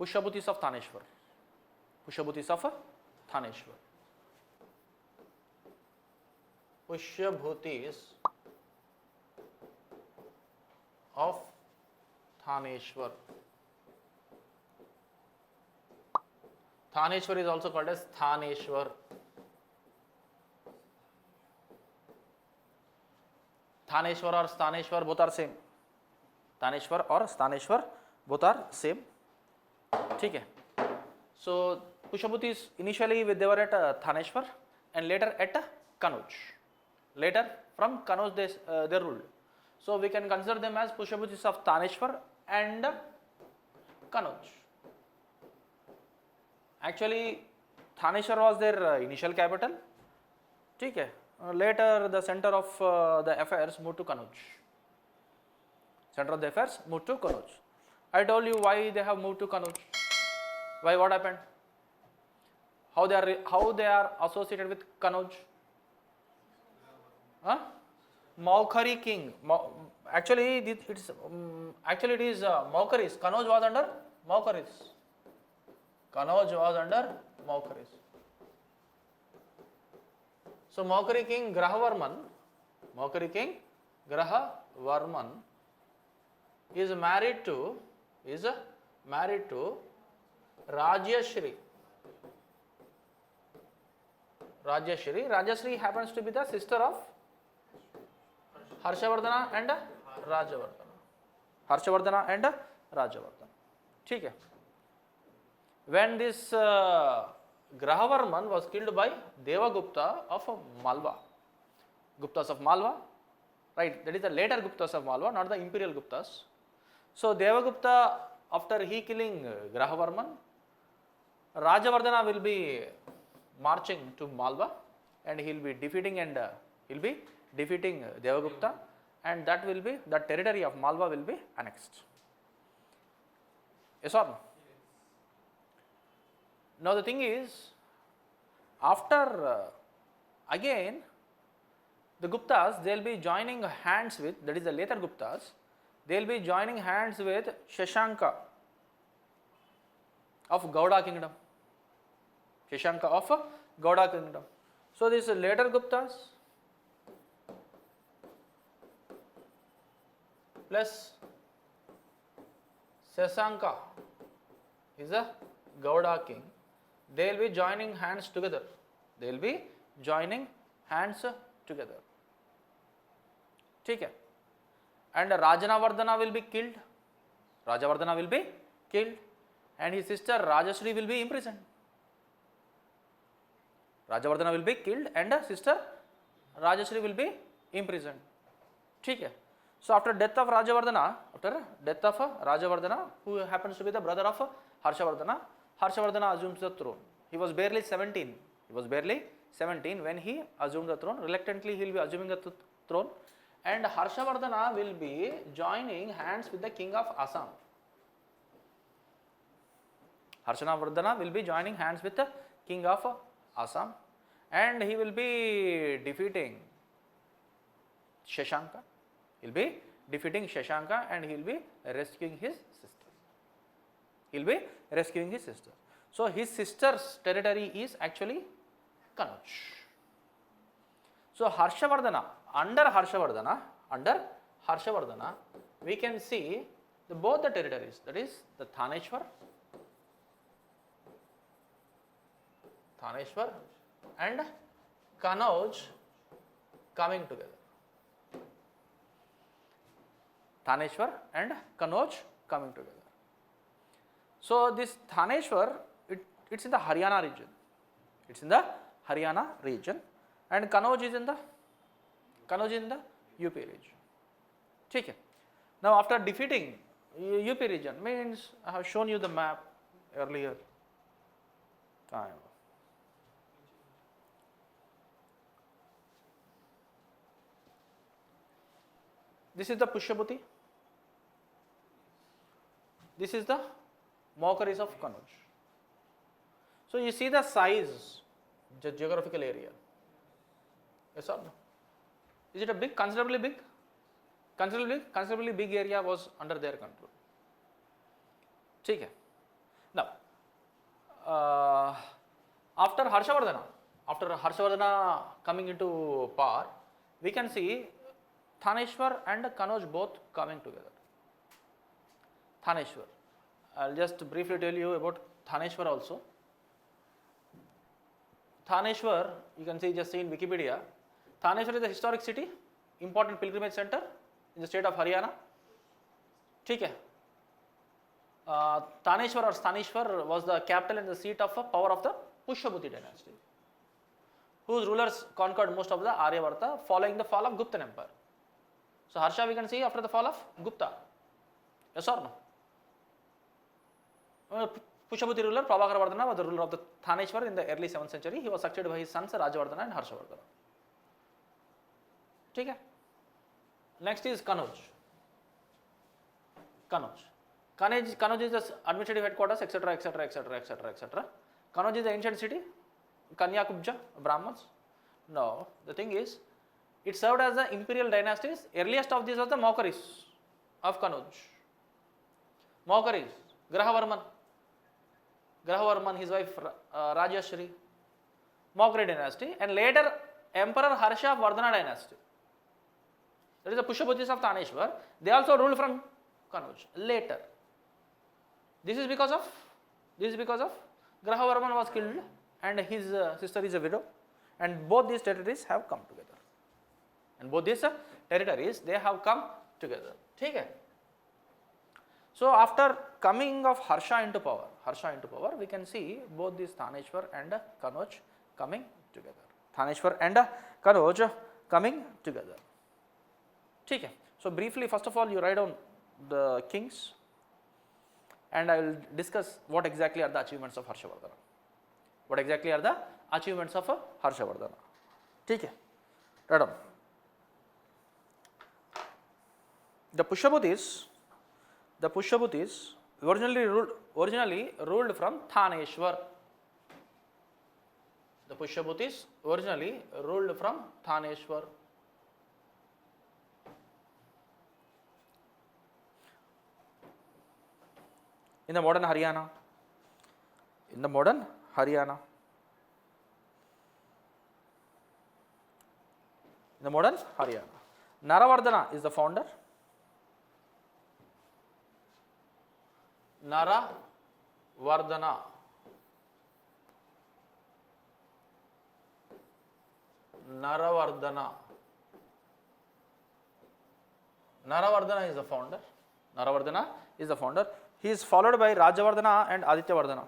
Pushyabhutis of Sthanvishvara. Pushyabhutis of Sthanvishvara. Pushyabhutis of Sthanvishvara. Sthanvishvara is also called as Sthaneshwar. Sthaneshwar or Sthaneshwar both are same. Sthaneshwar or Sthaneshwar both are same. ठीक है. So Pushyabhutis initially they were at Sthaneshwar and later at Kanauj. Later from Kanauj they ruled. So we can consider them as Pushyabhutis of Sthanvishvara and Kanauj. Actually Sthanvishvara was their initial capital. ठीक है. Later the center of the affairs moved to Kanauj. Center of the affairs moved to Kanauj. I told you why they have moved to Kanauj. Why? What happened? How they are associated with Kanauj? Huh? Maukhari king. Actually it is Maukharis. Kanauj was under Maukharis. Kanauj was under Maukharis. So Maukhari king Grahavarman is married to Rajyashri. Rajyashri happens to be the sister of Harshavardhana and Rajavardhana. ठीक है. When this Grahavarman was killed by Devagupta of Malwa, Guptas of Malwa, right? That is the later Guptas of Malwa, not the imperial Guptas. So Devagupta, after he killing Grahavarman, Rajavardhana will be marching to Malwa and he will be defeating Devagupta, and that territory of Malwa will be annexed. Yes or no? Now the thing is, after again the Guptas, they will be joining hands with, that is the later Guptas, they will be joining hands with Shashanka of Gauda kingdom. So these later Guptas plus Shashanka is a Gauda king. They will be joining hands together. ठीक है. And Rajanavardhana will be killed. And his sister Rajashri will be imprisoned. Rajavardhana will be killed and sister Rajashri will be imprisoned. ठीक है. So after death of Rajavardhana, who happens to be the brother of Harshavardhana, Harshavardhana assumes the throne. He was barely 17 when he assumed the throne. Reluctantly he will be assuming the throne, and Harshavardhana will be joining hands with the king of Assam. Harshavardhana will be joining hands with the king of Assam, and he will be defeating Shashanka. He will be defeating Shashanka and he will be rescuing his sister. So his sister's territory is actually Kanauj. So under Harshavardhana, we can see both the territories, that is the Sthanvishvara and Kanauj coming together. So this Sthanvishvara, it's in the Haryana region. And Kanauj is in the UP region. ठीक है. Now after defeating UP region, means I have shown you the map earlier time. This is the Pushyabhuti. This is the Maukharis of Kanauj. So you see the size, the geographical area. Yes or no? Is it a big, considerably big? Considerably big area was under their control. ठीक है. Now after Harshavardhana coming into power, we can see Thaneshwar and Kanauj both coming together. Thaneshwar. I'll just briefly tell you about Thaneshwar also. Thaneshwar, you can see just in Wikipedia. Thaneshwar is a historic city, important pilgrimage center in the state of Haryana. ठीक है. Thaneshwar or Sthanishwar was the capital and the seat of power of the Pushyabhuti dynasty, whose rulers conquered most of the Aryavarta following the fall of Gupta Empire. So Harsha we can see after the fall of Gupta. Yes or no? Pushyabhuti ruler Prabhakaravardhana was the ruler of the Thaneshwar in the early 7th century. He was succeeded by his sons Rajavardhana and Harshavardhana. ठीक है. Next is Kanauj. Kanauj is the administrative headquarters, etc., etc., etc., etc., etc. Kanauj is the ancient city, Kanyakubja, Brahmins. No, the thing is, it served as the imperial dynasties. Earliest of these was the Maukaris of Kanauj. Maukaris, Grahavarman, his wife Rajashri, Maukari dynasty, and later Emperor Harshavardhana dynasty. That is the Pushyabhutis of Thaneshwar. They also ruled from Kanauj later. This is because of Grahavarman was killed and his sister is a widow, and both these territories have come together. They have come together. ठीक है. So after coming of Harsha into power, we can see both these Thaneshwar and Kanauj coming together. ठीक है. So briefly, first of all, you write down the kings, and I will discuss what exactly are the achievements of Harshavardhana. ठीक है. Write down. The Pushyabhutis originally ruled from Thaneshwar. In the modern Haryana. Naravardhana is the founder. Naravardhana is the founder. He is followed by Rajavardhana and Adityavardhana.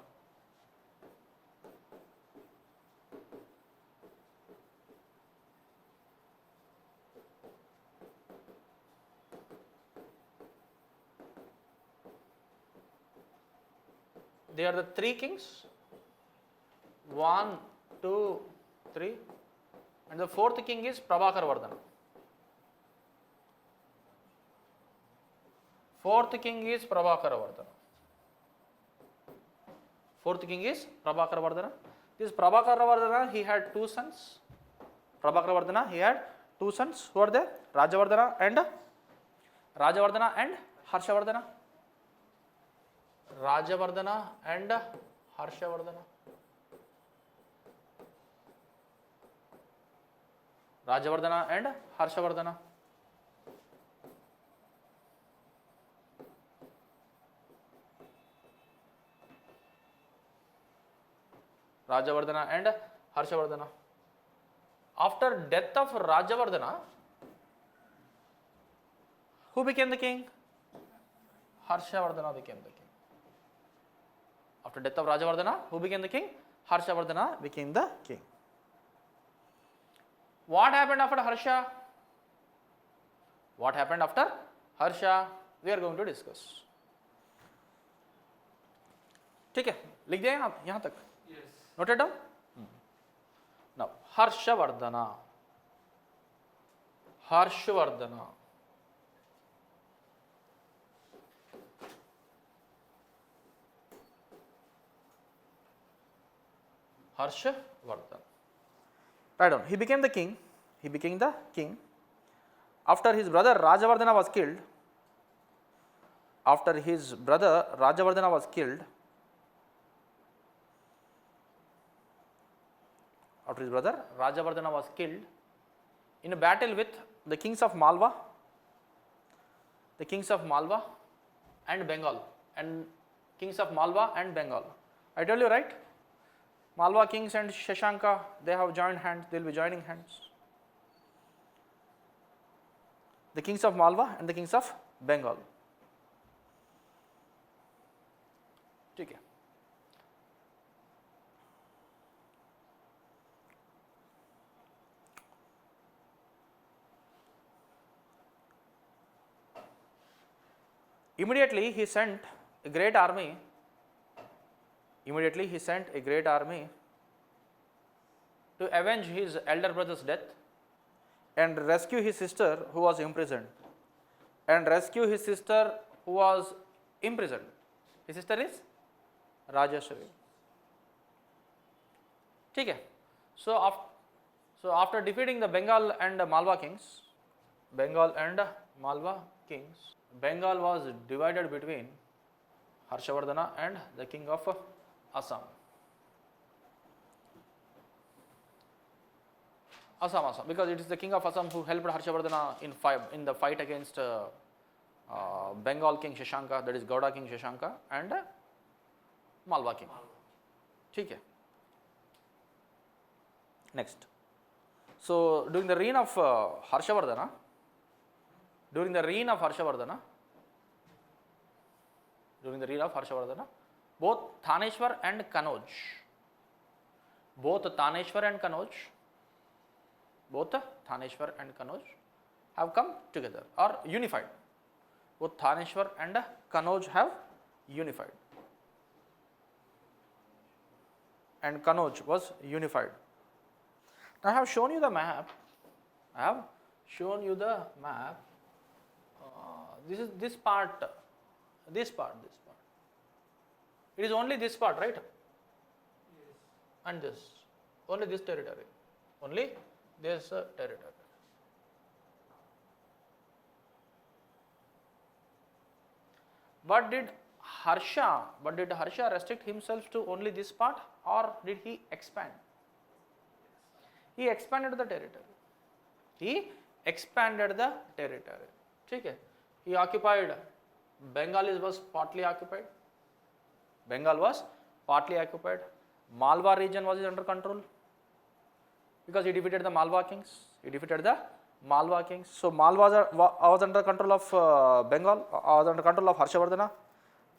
They are the three kings, 1, 2, 3, and the fourth king is Prabhakaravardhana. Fourth king is Prabhakaravardhana. This Prabhakaravardhana, he had two sons. Who are they? Rajavardhana and Harshavardhana. Rajavardhana and Harshavardhana. Rajavardhana and Harshavardhana. Rajavardhana and Harshavardhana. After death of Rajavardhana, who became the king? Harshavardhana became the king. After death of Rajavardhana, who became the king? Harshavardhana became the king. What happened after Harsha? We are going to discuss. ठीक है, लिख दिए आप यहाँ तक? Yes. Noted down? Now, Harshavardhana. Harshvardhana. Right on. He became the king. After his brother Rajavardhana was killed, after his brother, Rajavardhana was killed in a battle with the kings of Malwa, and Bengal, and kings of Malwa and Bengal. I tell you, right? Malwa kings and Shashanka, they have joined hands, they will be joining hands. The kings of Malwa and the kings of Bengal. ठीक है. Immediately he sent a great army. To avenge his elder brother's death and rescue his sister who was imprisoned. His sister is Rajashri. ठीक है. So after defeating the Bengal and Malwa kings, Bengal was divided between Harshavardhana and the king of Assam. Because it is the king of Assam who helped Harshavardhana in the fight against Bengal king Shashanka, that is Gauda king Shashanka and Malwa king. ठीक है. Next. So during the reign of Harshavardhana, both Thaneshwar and Kanauj have come together or unified. Both Thaneshwar and Kanauj have unified. And Kanauj was unified. Now I have shown you the map. This part. It is only this part, right? Yes. And this. Only this territory. But did Harsha restrict himself to only this part, or did he expand? He expanded the territory. ठीक है. He occupied Bengal was partly occupied. Malwa region was under control because he defeated the Malwa kings. So Malwa was under control of Bengal, was under control of Harshavardhana.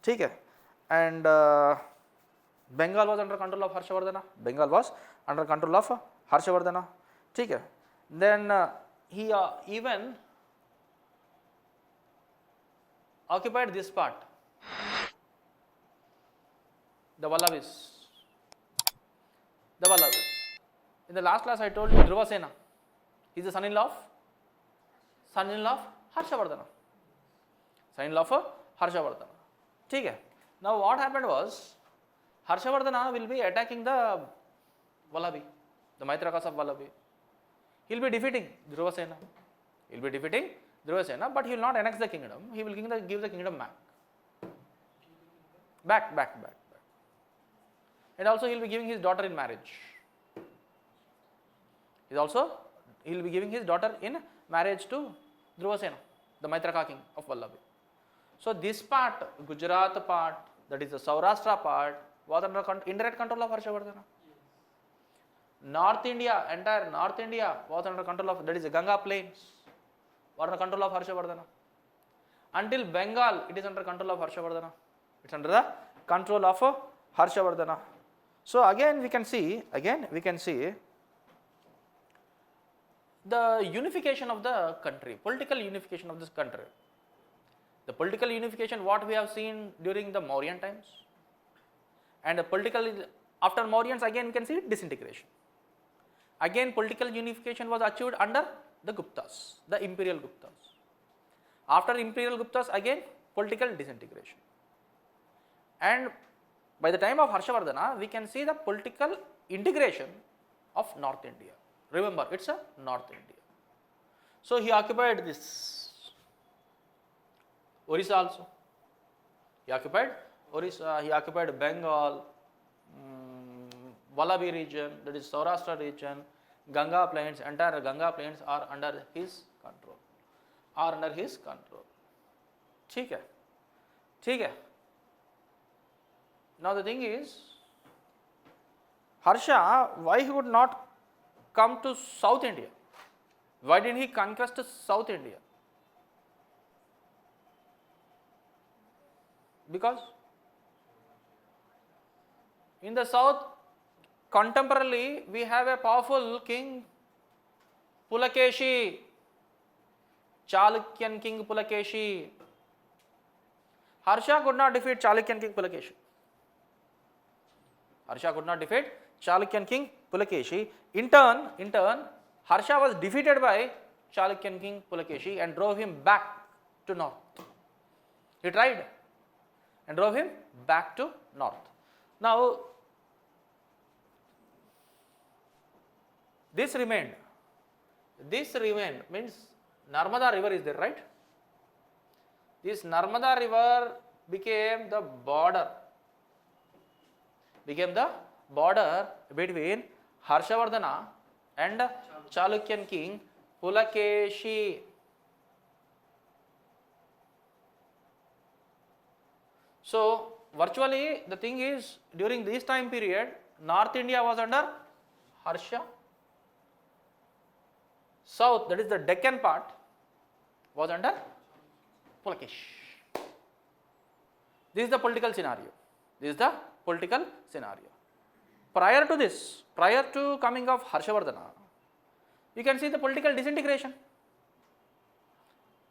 ठीक है. And Bengal was under control of Harshavardhana. ठीक है. Then he even occupied this part, the Vallavis. In the last class I told you Dhruvasena, he is the son-in-law of Harshavardhana. ठीक है. Now what happened was, Harshavardhana will be attacking the Vallavi, the Maitrakas of Vallavi. He will be defeating Dhruvasena. But he will not annex the kingdom. He will give the kingdom back. And also he will be giving his daughter in marriage. He will be giving his daughter in marriage to Dhruvasena, the Maitraka king of Vallavi. So this part, Gujarat part, that is the Saurashtra part, was under indirect control of Harshavardhana. Entire North India was under control of, that is the Ganga plains, was under control of Harshavardhana. Until Bengal, it is under control of Harshavardhana. It's under the control of Harshavardhana. So again we can see the unification of the country, political unification of this country. The political unification what we have seen during the Mauryan times, and the after Mauryans again we can see disintegration. Again political unification was achieved under the Guptas, the imperial Guptas. After imperial Guptas again political disintegration. And by the time of Harshavardhana we can see the political integration of North India. Remember, it's a North India. So he occupied this Orissa also. He occupied Orissa, he occupied Bengal, Vallabhi region, that is Saurashtra region, Ganga plains, entire Ganga plains are under his control. Are under his control. ठीक है, ठीक है. Now the thing is, Harsha, why he would not come to South India? Why didn't he conquest South India? Because in the south, contemporarily, we have a powerful king, Pulakeshi, Chalukyan king Pulakeshi. Harsha could not defeat Chalukyan king Pulakeshi. Harsha could not defeat Chalukyan king Pulakeshi. In turn, Harsha was defeated by Chalukyan king Pulakeshi and drove him back to north. He tried and drove him back to north. Now, this remained means Narmada river is there, right? This Narmada river became the border between Harshavardhana and Chalukyan king Pulakeshi. So virtually the thing is, during this time period, North India was under Harsha. South, that is the Deccan part, was under Pulakesh. This is the political scenario. Prior to this, prior to coming of Harshavardhana, you can see the political disintegration.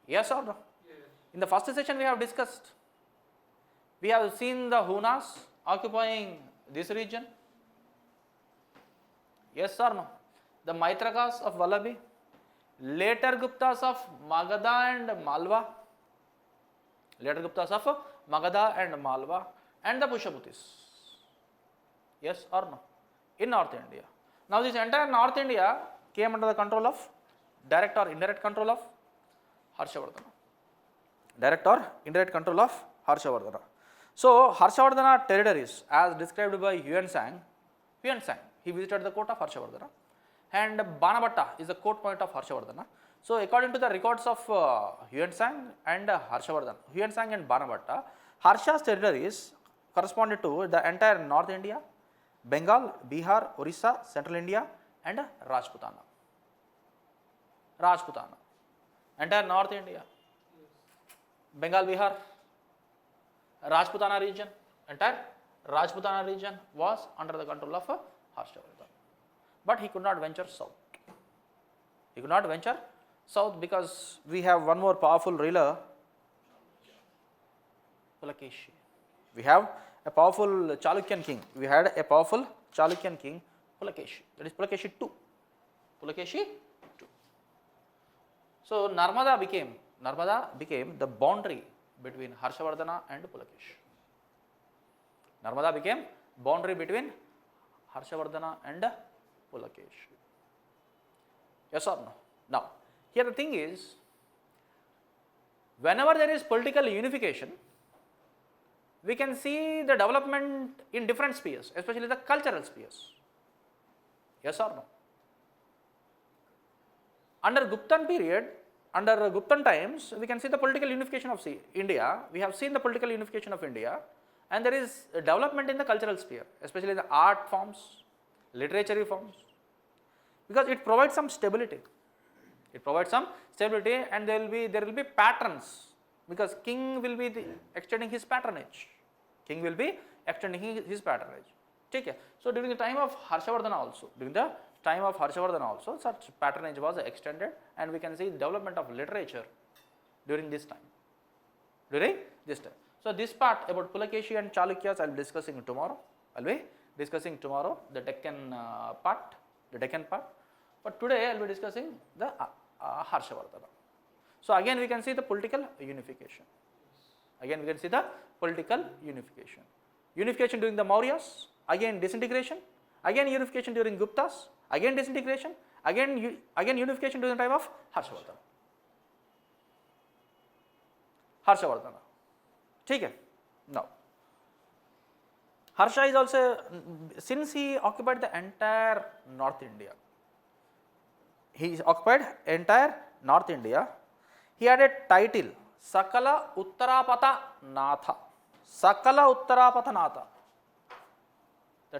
Yes or no? Yes. In the first session we have discussed. We have seen the Hunas occupying this region. Yes or no? The Maitrakas of Vallabhi, later Guptas of Magadha and Malwa, and the Pushyabhutis. Yes or no? In North India. Now this entire North India came under the control of, direct or indirect control of, Harshavardhana. Direct or indirect control of Harshavardhana. So Harshavardhana territories, as described by Yuan Sang, he visited the court of Harshavardhana, and Banabhatta is the court point of Harshavardhana. So according to the records of Yuan Sang and Harshavardhana, Yuan Sang and Banabhatta, Harsha's territories corresponded to the entire North India, Bengal, Bihar, Orissa, Central India, and Rajputana. Entire North India, Bengal, Bihar, Rajputana region, entire Rajputana region was under the control of Harshavardhana. But he could not venture south. Because we have one more powerful ruler, Pulakeshi. We have a powerful Chalukyan king. We had a powerful Chalukyan king, Pulakeshi. That is Pulakeshi II. So Narmada became the boundary between Harshavardhana and Pulakeshi. Narmada became boundary between Harshavardhana and Pulakeshi. Yes or no? Now, here the thing is, whenever there is political unification, we can see the development in different spheres, especially the cultural spheres. Yes or no? Under Guptan period, under Guptan times, we can see the political unification of India. We have seen the political unification of India, and there is a development in the cultural sphere, especially the art forms, literary forms, because it provides some stability. And there will be patterns, because king will be extending his patronage. Okay. So during the time of Harshavardhana also, such patronage was extended, and we can see the development of literature during this time. So this part about Pulakeshi and Chalukyas I will be discussing tomorrow. The Deccan part. But today I will be discussing the Harshavardhana. So again we can see the political unification. Unification during the Mauryas, again disintegration, again unification during Guptas, again disintegration, again unification during the time of Harshavardhana. ठीक है? Now, Harsha is also, since he occupied the entire North India, he occupied entire North India, he had a title, Sakala Uttarapata Natha. Sakala Uttarapata Natha. The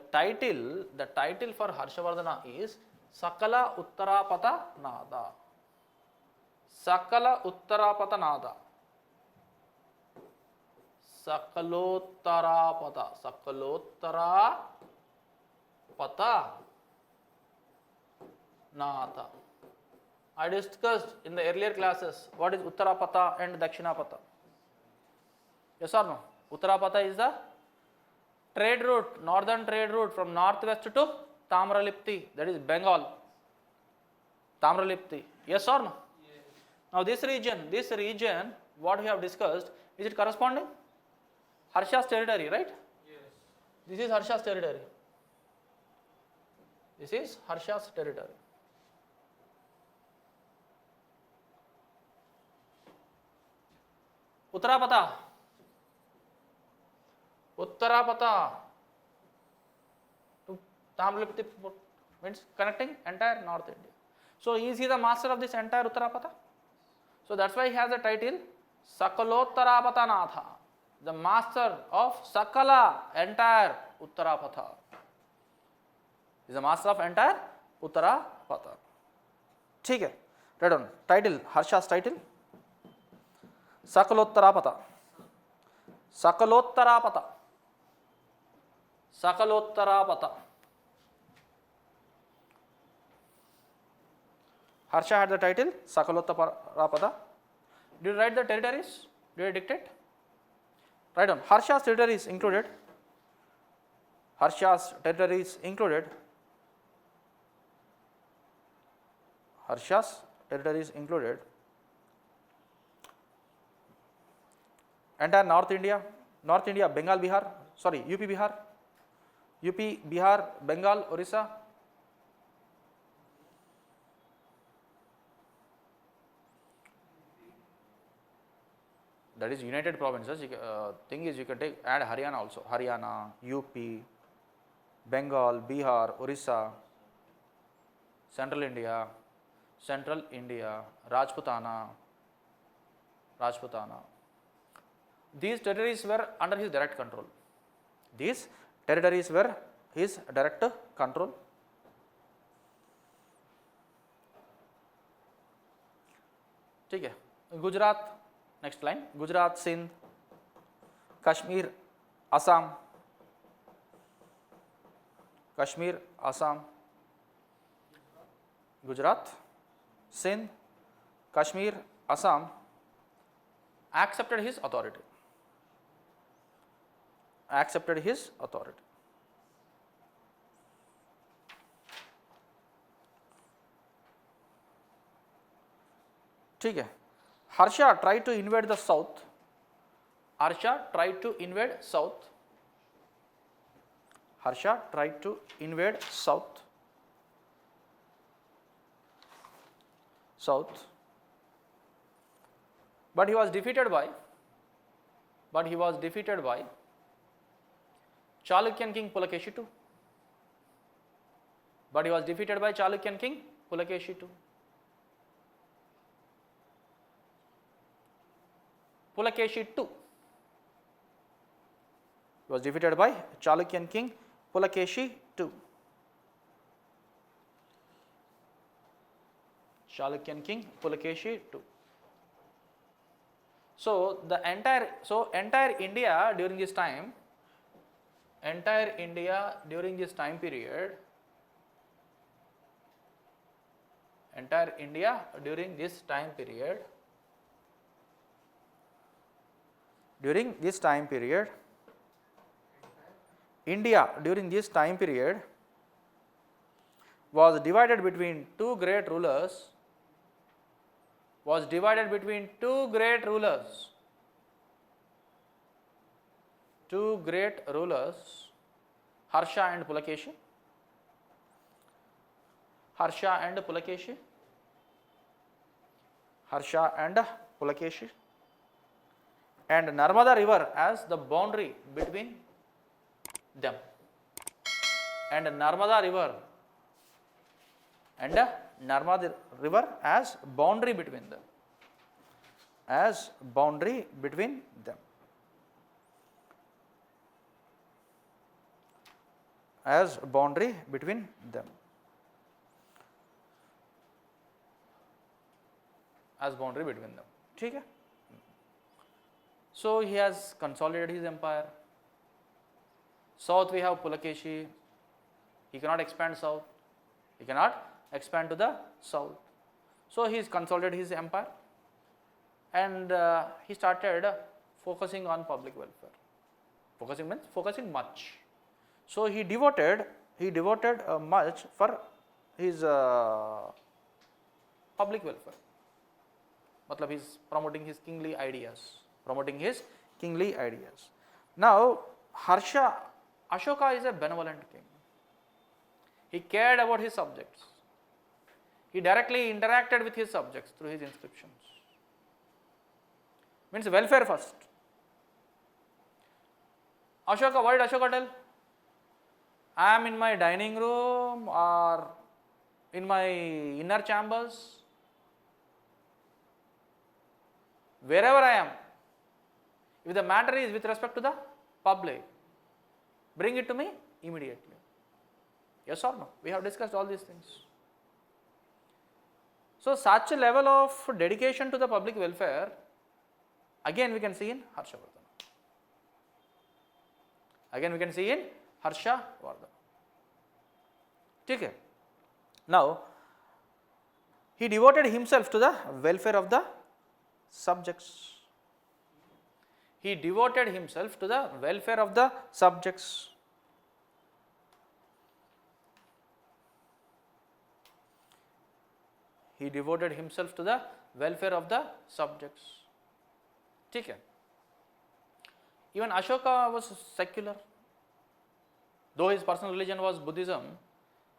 title for Harshavardhana is Sakala Uttarapata Natha. Sakala Uttarapata Natha. Sakalottarapata. Sakalottarapata Natha. I discussed in the earlier classes what is Uttarapata and Dakshinapata. Yes or no? Uttarapata is the trade route, northern trade route from northwest to Tamralipti, that is Bengal. Tamralipti. Yes or no? Yes. Now this region, what we have discussed, is it corresponding? Harsha's territory, right? Yes. This is Harsha's territory. This is Harsha's territory. Uttarapata to Tamralipti means connecting entire North India. So is he the master of this entire Uttarapata? So that's why he has the title Sakalottarapata Natha, the master of Sakala, entire Uttarapata. He is the master of entire Uttarapata. ठीक है, write down title, Harsha's title, Sakalottarapata. Sakalottarapata. Sakalottarapata. Harsha had the title Sakalottarapata. Did you write the territories? Did you dictate? Write down. Harsha's territories included. Harsha's territories included. Harsha's territories included. Entire North India, Bengal, Bihar, sorry, UP, Bihar, Bengal, Orissa. That is united provinces. Thing is, you can add Haryana also. Haryana, UP, Bengal, Bihar, Orissa, Central India, Rajputana. These territories were under his direct control. These territories were his direct control. ठीक है. Gujarat, next line. Gujarat, Sindh, Kashmir, Assam. Gujarat, Sindh, Kashmir, Assam accepted his authority. ठीक है. Harsha tried to invade the south. Harsha tried to invade south. But he was defeated by Chalukyan king Pulakeshi II. Pulakeshi II. He was defeated by Chalukyan king Pulakeshi II. So the entire India during this time period, was divided between two great rulers, Harsha and Pulakeshi. And Narmada river as the boundary between them, and Narmada river as boundary between them, as boundary between them, as boundary between them, as boundary between them. ठीक है? So he has consolidated his empire. South we have Pulakeshi. He cannot expand south. He cannot expand to the south. So he has consolidated his empire, and he started focusing on public welfare. Focusing means focusing much. So he devoted much for his public welfare. Matlab he is promoting his kingly ideas. Now Ashoka is a benevolent king. He cared about his subjects. He directly interacted with his subjects through his inscriptions. Means welfare first. Ashoka, what did Ashoka tell? I am in my dining room or in my inner chambers. Wherever I am, if the matter is with respect to the public, bring it to me immediately. Yes or no? We have discussed all these things. So such a level of dedication to the public welfare, again we can see in Harshavardhana. Okay. Now, he devoted himself to the welfare of the subjects. He devoted himself to the welfare of the subjects. He devoted himself to the welfare of the subjects. Okay. Even Ashoka was secular. Though his personal religion was Buddhism,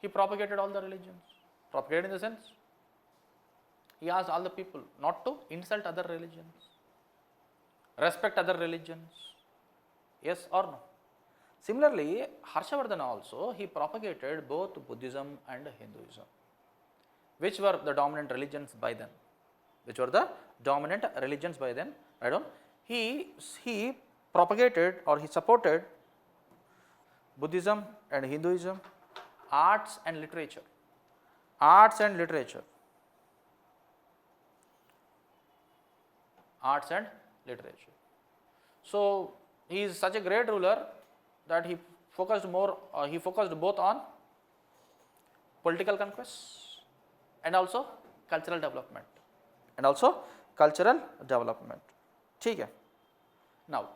he propagated all the religions. Propagated in the sense, he asked all the people not to insult other religions, respect other religions. Yes or no? Similarly, Harshavardhana also, he propagated both Buddhism and Hinduism, which were the dominant religions by then. Right on? He propagated or he supported Buddhism and Hinduism, arts and literature. So he is such a great ruler that he focused both on political conquests and also cultural development. ठीक है? Now,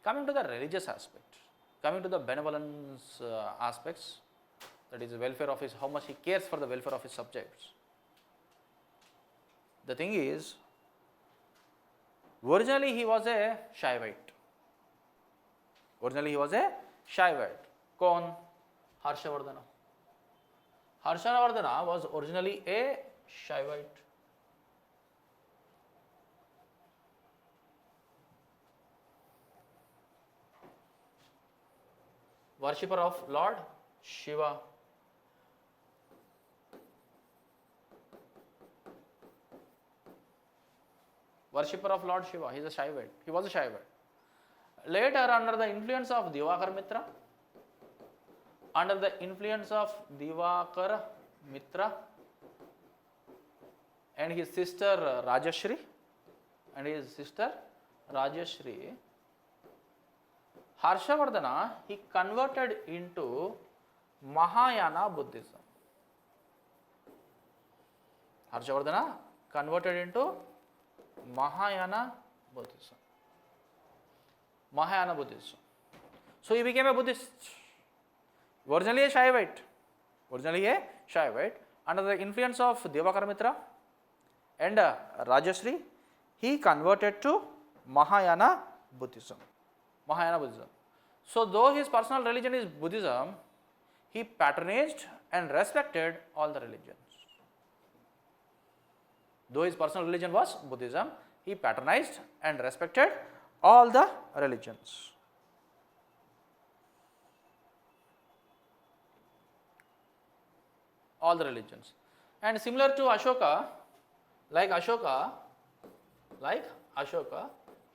coming to the religious aspect, coming to the benevolence aspects, that is the welfare of his, how much he cares for the welfare of his subjects. The thing is, originally he was a Shaivite. Kaun? Harshavardhana. Harshavardhana was originally a Shaivite. Worshipper of Lord Shiva. Worshipper of Lord Shiva. He was a Shaivite. Later, under the influence of Divakar Mitra, and his sister Rajashri, Harshavardhana, he converted into Mahayana Buddhism. So he became a Buddhist. Originally a Shaivite. Under the influence of Divakar Mitra and Rajashri, he converted to Mahayana Buddhism. So though his personal religion is Buddhism, he patronized and respected all the religions. Though his personal religion was Buddhism, he patronized and respected all the religions. all the religions. And similar to Ashoka, like Ashoka,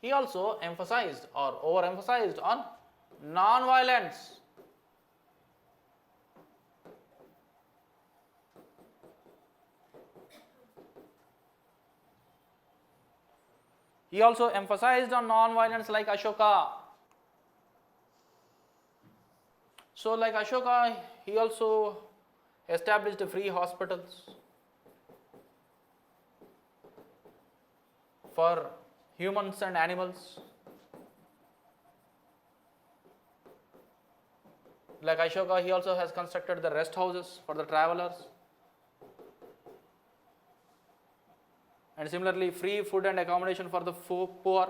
he also emphasized or overemphasized on non-violence. He also emphasized on non-violence like Ashoka. So like Ashoka, he also established free hospitals for humans and animals. Like Ashoka, he also has constructed the rest houses for the travelers. And similarly, free food and accommodation for the poor.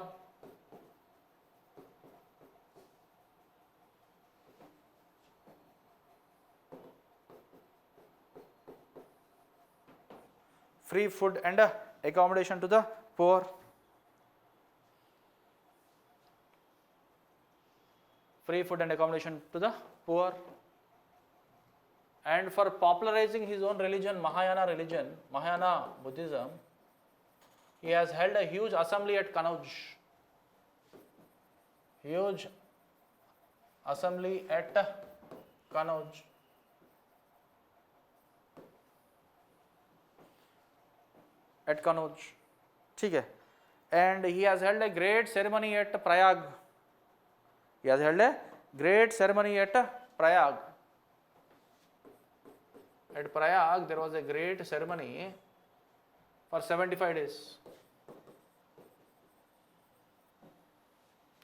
Free food and accommodation to the poor. Free food and accommodation to the poor. And for popularizing his own religion, Mahayana Buddhism, he has held a huge assembly at Kanauj. Huge assembly at Kanauj. At Kanauj. ठीक है. And he has held a great ceremony at Prayag. He has held a great ceremony at Prayag. At Prayag, there was a great ceremony for 75 days.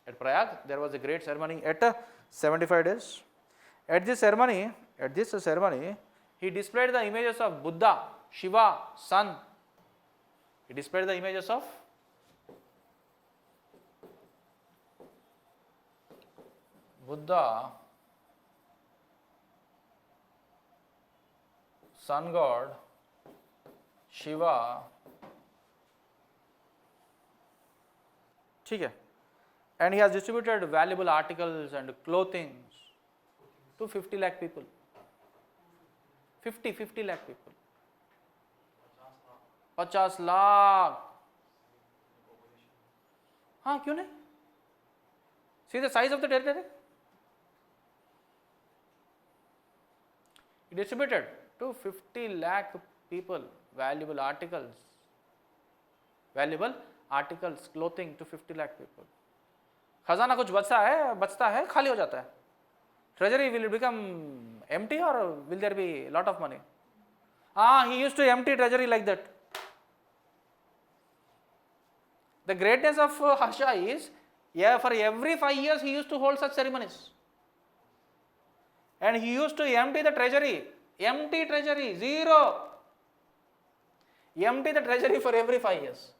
At Prayag, there was a great ceremony at 75 days. At this ceremony, he displayed the images of Buddha, Shiva, Sun. He displayed the images of Buddha, Sun God, Shiva. ठीक है. And he has distributed valuable articles and clothing to 50 lakh people. 50 lakh people. 50 lakh. हाँ क्यों नहीं? See the size of the territory. He distributed to 50 lakh people valuable articles, clothing to 50 lakh people. खजाना कुछ बचता है, खाली हो जाता है. Treasury will become empty or will there be a lot of money? He used to empty treasury like that. The greatness of Harsha is, for every 5 years he used to hold such ceremonies. And he used to empty the treasury. Empty treasury, zero. Empty the treasury for every 5 years.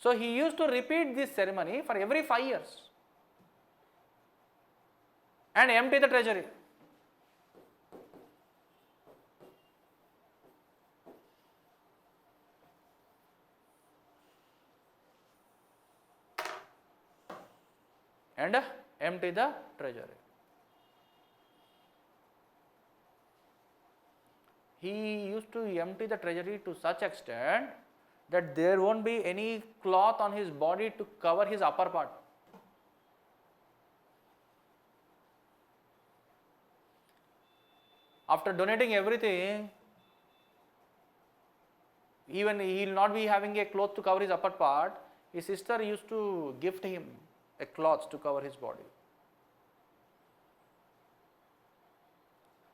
So he used to repeat this ceremony for every 5 years and empty the treasury. And empty the treasury. He used to empty the treasury to such extent that there won't be any cloth on his body to cover his upper part. After donating everything, even he will not be having a cloth to cover his upper part. His sister used to gift him a cloth to cover his body.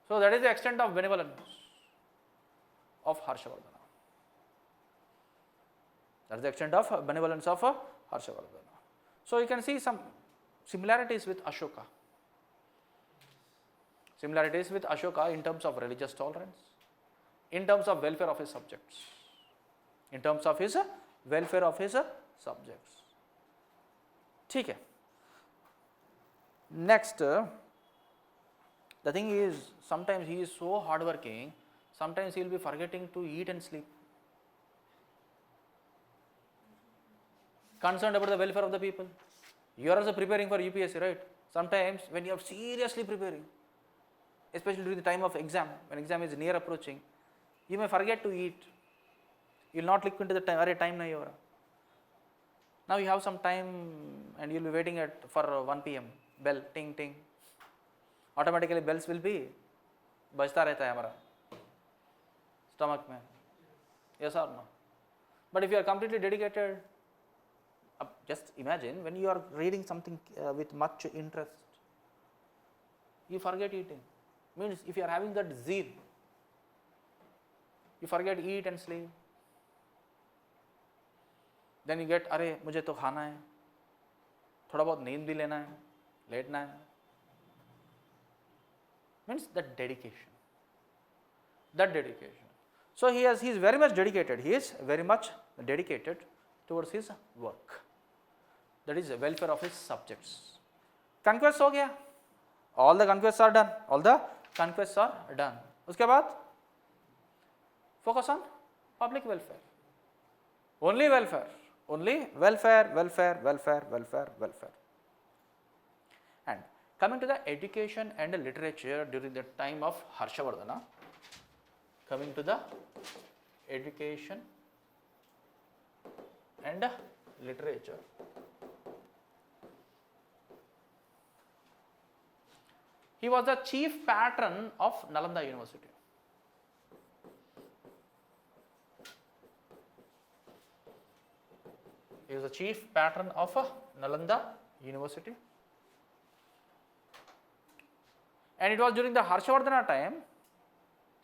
So that is the extent of benevolence of Harshavardhana. That is the extent of benevolence of Harshavardhana. So you can see some similarities with Ashoka. Similarities with Ashoka in terms of religious tolerance, in terms of welfare of his subjects. In terms of his welfare of his subjects. ठीक है. Next, the thing is, sometimes he is so hardworking, sometimes he will be forgetting to eat and sleep. Concerned about the welfare of the people. You are also preparing for UPSC, right? Sometimes when you are seriously preparing, especially during the time of exam, when exam is near approaching, you may forget to eat. You will not look into the time, time nahi. Now you have some time and you will be waiting for 1 p.m. Bell, ting, ting. Automatically bells will be बजता रहता है हमारा stomach में. Yes or no? But if you are completely dedicated, just imagine when you are reading something with much interest, you forget eating. Means if you are having that zeal, you forget eat and sleep. Then you get, अरे मुझे तो खाना है, थोड़ा बहुत नींद भी लेना है, लेटना है. Means that dedication. So he is very much dedicated. He is very much dedicated towards his work. That is the welfare of his subjects. Conquests हो गया. All the conquests are done. उसके बाद focus on public welfare. Only welfare. And coming to the education and literature during the time of Harshavardhana. Coming to the education and literature. He was the chief patron of Nalanda University. He was the chief patron of Nalanda University. And it was during the Harshavardhana time,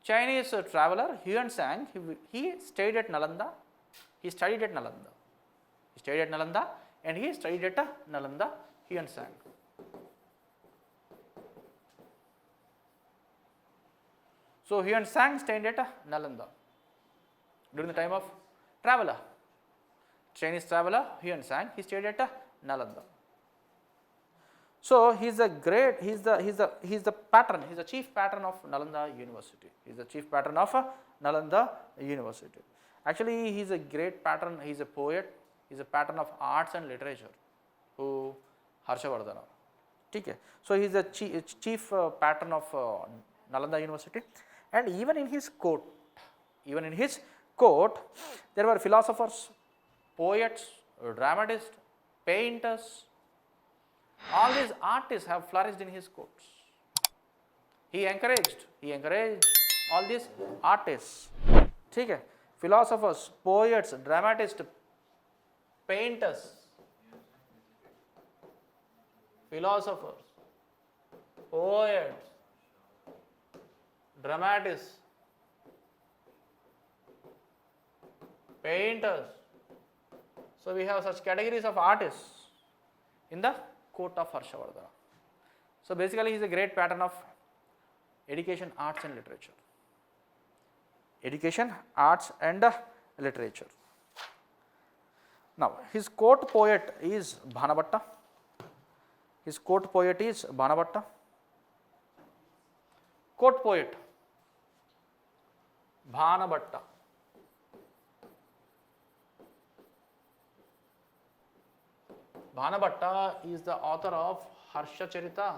Chinese traveler Huan Sang, he stayed at Nalanda. He studied at Nalanda. And he studied at Nalanda, Huan Sang. So Huan Sang stayed at Nalanda during the time of traveler. Chinese traveler Huan Sang, he stayed at Nalanda. So he is the patron, he is the chief patron of Nalanda University. Actually, he is a great patron, he is a poet, he is a patron of arts and literature. Who? Harshavardhana. Okay. So he is the chief patron of Nalanda University. And even in his court, there were philosophers, poets, dramatists, painters. All these artists have flourished in his courts. He encouraged all these artists. ठीक है, philosophers, poets, dramatists, painters, philosophers, poets, dramatists, painters. So we have such categories of artists in the court of Harshavardhana. So basically he is a great patron of education, arts and literature. Now his court poet is Bhanabhatta. Court poet Bhanabhatta. Bhanabhatta is the author of Harshavardhana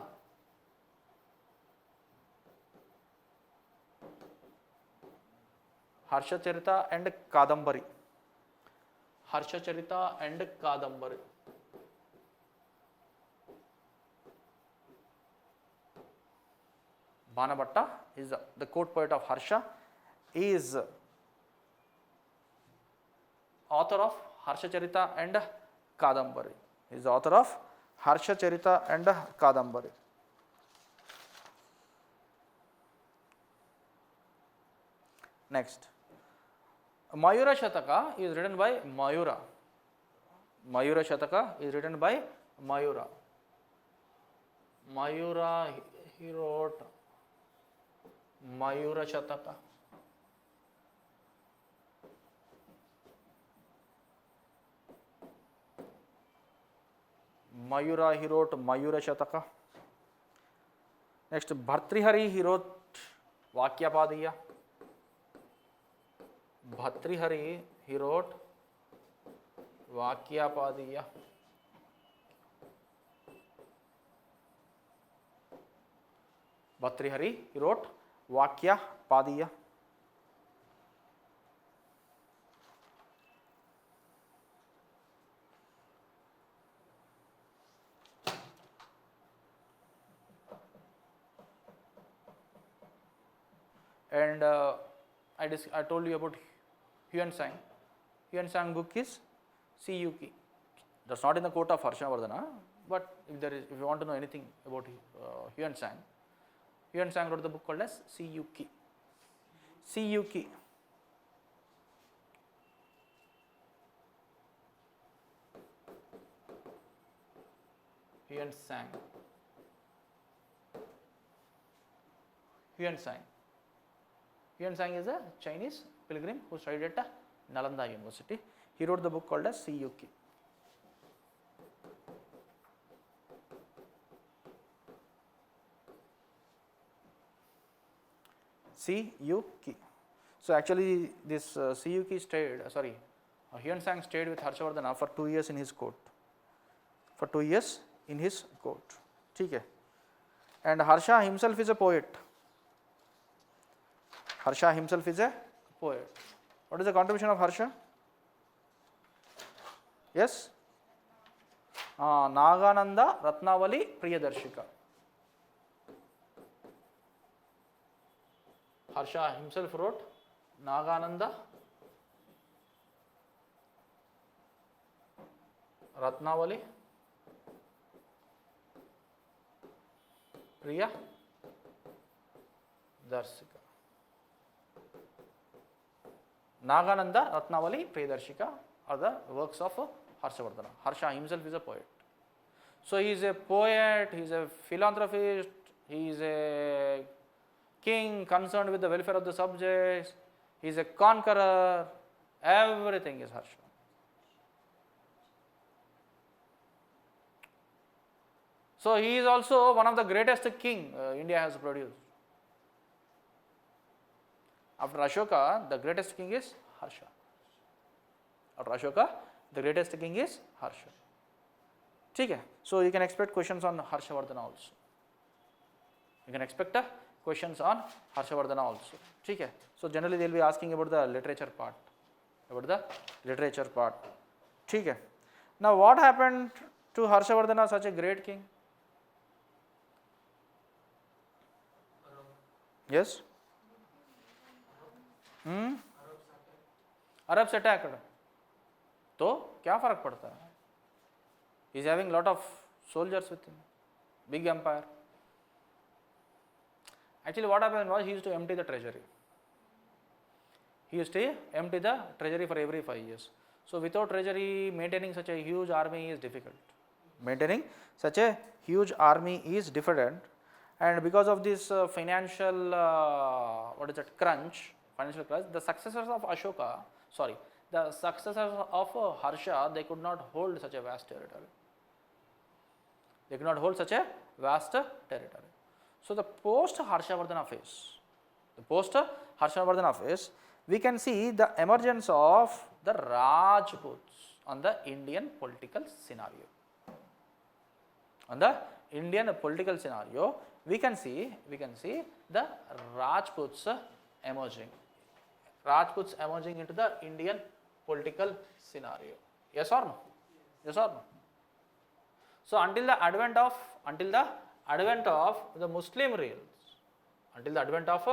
and Kadambari. Bhanabhatta is the court poet of Harsha, is author of Harshavardhana and Kadambari. Next, Mayura Shataka is written by Mayura. Mayura, he wrote Mayura Shataka. He wrote Mayura Shataka. Next, Bhartrihari, he wrote Vakyapadiya. Bhartrihari, he wrote Vakya Padiya. And I told you about Huan Sang. Huan Sang book is CUK. That's not in the court of Harshavardhana, but if you want to know anything about Huan Sang wrote the book called as CUK. CUK. Huan Sang. Huan Sang. Huan Sang is a Chinese pilgrim who studied at Nalanda University. He wrote the book called as CUK. CUK. So actually this CUK Huan Sang stayed with Harshavardhana for 2 years in his court. For 2 years in his court. Okay. And Harsha himself is a poet. Harsha himself is a poet. What is the contribution of Harsha? Yes? Nagananda Ratnavali Priyadarshika. Harsha himself wrote Nagananda Ratnavali Priya Darshika. Nagananda Ratnavali Priyadarshika are the works of Harshavardhana. Harsha himself is a poet. So he is a poet, he is a philanthropist, he is a king concerned with the welfare of the subjects, he is a conqueror, everything is Harsha. So he is also one of the greatest king India has produced. After Ashoka, the greatest king is Harsha. After Ashoka, the greatest king is Harsha. Okay. So you can expect questions on Harshavardhana also. You can expect questions on Harshavardhana also. Okay. So generally they will be asking about the literature part. Okay. Now what happened to Harshavardhana, such a great king? Yes? Arabs attacked. तो क्या फर्क पड़ता है? He is having lot of soldiers with him, big empire. Actually, what happened was he used to empty the treasury. He used to empty the treasury for every 5 years. So without treasury, maintaining such a huge army is difficult. Maintaining such a huge army is difficult, and because of this financial financial crunch, the successors of Harsha, they could not hold such a vast territory. So the post-Harshavardhana phase, we can see the emergence of the Rajputs on the Indian political scenario. We can see the Rajputs emerging into the Indian political scenario. Yes or no? So until the advent of the Muslim rulers, until the advent of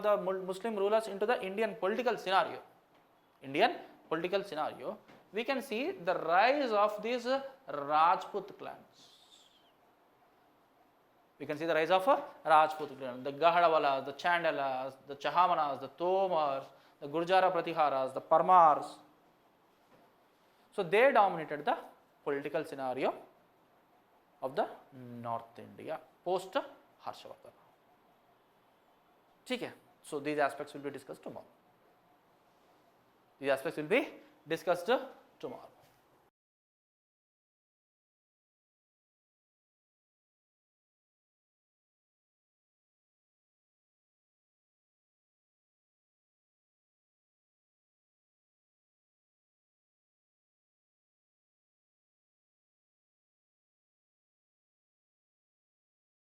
the Muslim rulers into the Indian political scenario, we can see the rise of these Rajput clans. The Gahadawalas, the Chandalas, the Chahamanas, the Tomars, the Gurjara Pratiharas, the Parmars. So they dominated the political scenario of the North India post Harshavardhana. Okay. So these aspects will be discussed tomorrow.